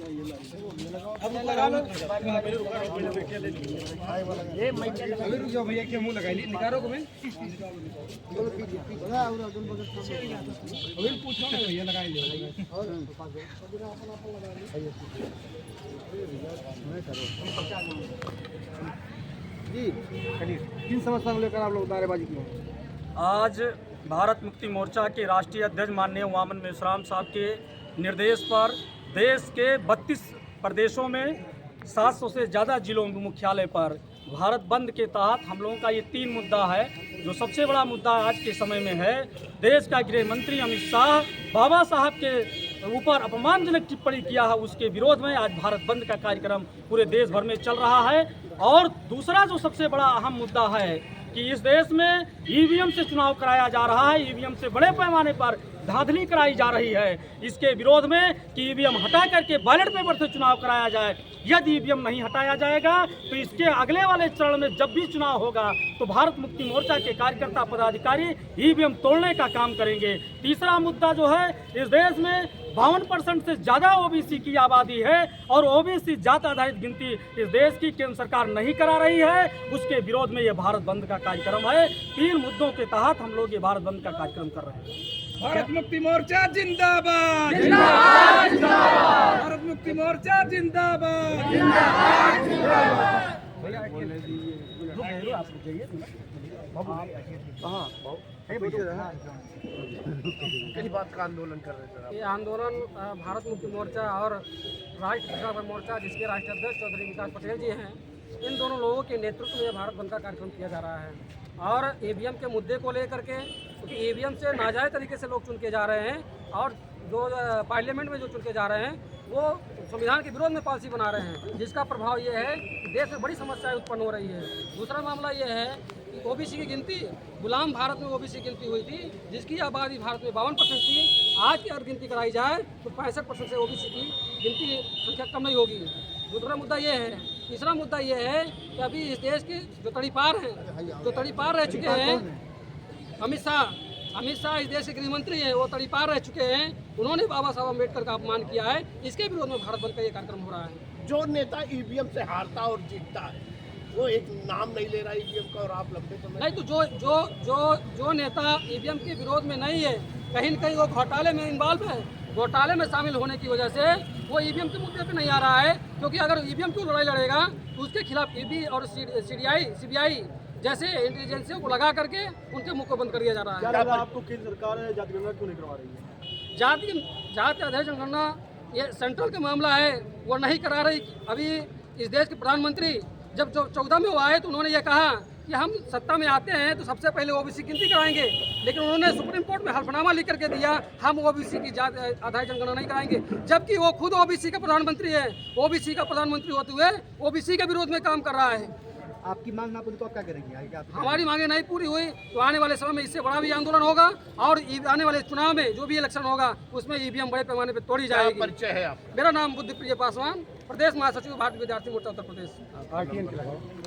अब लगा लो ये अभी रुक जाओ भैया, क्या मुंह लगा ली निकालो को मैं अभी पूछो ना भैया लगा ली जी। किन समस्या को लेकर आप लोग नारेबाजी की? आज भारत मुक्ति मोर्चा के राष्ट्रीय अध्यक्ष माननीय वामन मेश्राम साहब के निर्देश पर देश के 32 प्रदेशों में 700 से ज़्यादा जिलों में मुख्यालय पर भारत बंद के तहत हम लोगों का ये 3 मुद्दा है। जो सबसे बड़ा मुद्दा आज के समय में है, देश का गृह मंत्री अमित शाह बाबा साहब के ऊपर अपमानजनक टिप्पणी किया है, उसके विरोध में आज भारत बंद का कार्यक्रम पूरे देश भर में चल रहा है। और दूसरा जो सबसे बड़ा अहम मुद्दा है कि इस देश में ईवीएम से चुनाव कराया जा रहा है, ईवीएम से बड़े पैमाने पर धांधली कराई जा रही है। इसके विरोध में कि ईवीएम हटा करके बैलेट पेपर से चुनाव कराया जाए। यदि ईवीएम नहीं हटाया जाएगा तो इसके अगले वाले चरण में जब भी चुनाव होगा तो भारत मुक्ति मोर्चा के कार्यकर्ता पदाधिकारी ईवीएम तोड़ने का काम करेंगे। तीसरा मुद्दा जो है, इस देश में 52% से ज़्यादा ओबीसी की आबादी है और ओबीसी जात आधारित गिनती इस देश की केंद्र सरकार नहीं करा रही है। उसके विरोध में ये भारत बंद का कार्यक्रम है। 3 मुद्दों के तहत हम लोग ये भारत बंद का कार्यक्रम कर रहे हैं। भारत मुक्ति मोर्चा जिंदाबाद, जिंदाबाद, जिंदाबाद। भारत मुक्ति मोर्चा जिंदाबाद, जिंदाबाद, जिंदाबाद। किस बात का आंदोलन कर रहे हैं? ये आंदोलन भारत मुक्ति मोर्चा और राष्ट्रीय मोर्चा, जिसके राष्ट्रीय अध्यक्ष चौधरी विकास पटेल जी हैं, इन दोनों लोगों के नेतृत्व में भारत बंद का कार्यक्रम किया जा रहा है। और ईवीएम के मुद्दे को लेकर के, क्योंकि ईवीएम से नाजायज़ तरीके से लोग चुन के जा रहे हैं और जो पार्लियामेंट में जो चुन के जा रहे हैं वो संविधान के विरोध में पॉलिसी बना रहे हैं, जिसका प्रभाव ये है कि देश में बड़ी समस्याएं उत्पन्न हो रही है। दूसरा मामला ये है कि ओबीसी की गिनती, गुलाम भारत में ओबीसी गिनती हुई थी जिसकी आबादी भारत में 52% थी। आज की अगर गिनती कराई जाए तो 65% से ओबीसी की गिनती संख्या कम नहीं होगी। दूसरा मुद्दा ये है। तीसरा मुद्दा ये है कि अभी इस देश के जो तड़ीपार हैं, जो तड़ीपार रह चुके हैं, अमित शाह इस देश के गृह मंत्री हैं, वो तड़ीपार रह चुके हैं। उन्होंने बाबा साहब अम्बेडकर का अपमान किया है। इसके विरोध में भारत बंद का ये कार्यक्रम हो रहा है। जो नेता ईवीएम से हारता और जीतता है वो एक नाम नहीं ले रहा ईवीएम का, और आप लंबे समय नहीं तो जो नेता ईवीएम के विरोध में नहीं है, कहीं न कहीं वो घोटाले में इन्वॉल्व है, घोटाले में शामिल होने की वजह से वो ईवीएम के मुद्दे पे नहीं आ रहा है। क्योंकि अगर ईवीएम की लड़ाई लड़ेगा तो उसके खिलाफ ईडी और सीबीआई जैसे इंटेलिजेंसियों को लगा करके उनके मुंह को बंद कर दिया जा रहा है। क्या आपको केंद्र सरकार जाति जनगणना क्यों नहीं करवा रही है? जाति आधारित जनगणना ये सेंट्रल का मामला है, वो नहीं करा रही। अभी इस देश के प्रधानमंत्री जब 14 में वो आए तो उन्होंने ये कहा कि हम सत्ता में आते हैं तो सबसे पहले ओबीसी गिनती कराएंगे, लेकिन उन्होंने सुप्रीम कोर्ट में हल्फनामा लिख करके दिया हम ओबीसी की आधारित जनगणना नहीं कराएंगे, जबकि वो खुद ओबीसी का प्रधानमंत्री है। ओबीसी का प्रधानमंत्री होते हुए ओबीसी के विरोध में काम कर रहा है। आपकी मांग ना पूरी तो आप क्या करेंगे? हमारी मांगे नहीं पूरी हुई तो आने वाले समय में इससे बड़ा भी आंदोलन होगा और आने वाले चुनाव में जो भी इलेक्शन होगा उसमें ईवीएम बड़े पैमाने पर तोड़ी जाएगी। परिचय है आप? मेरा नाम बुद्धप्रिय पासवान, प्रदेश महासचिव भारतीय विद्यार्थी मोर्चा उत्तर प्रदेश।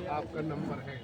आपका नंबर है?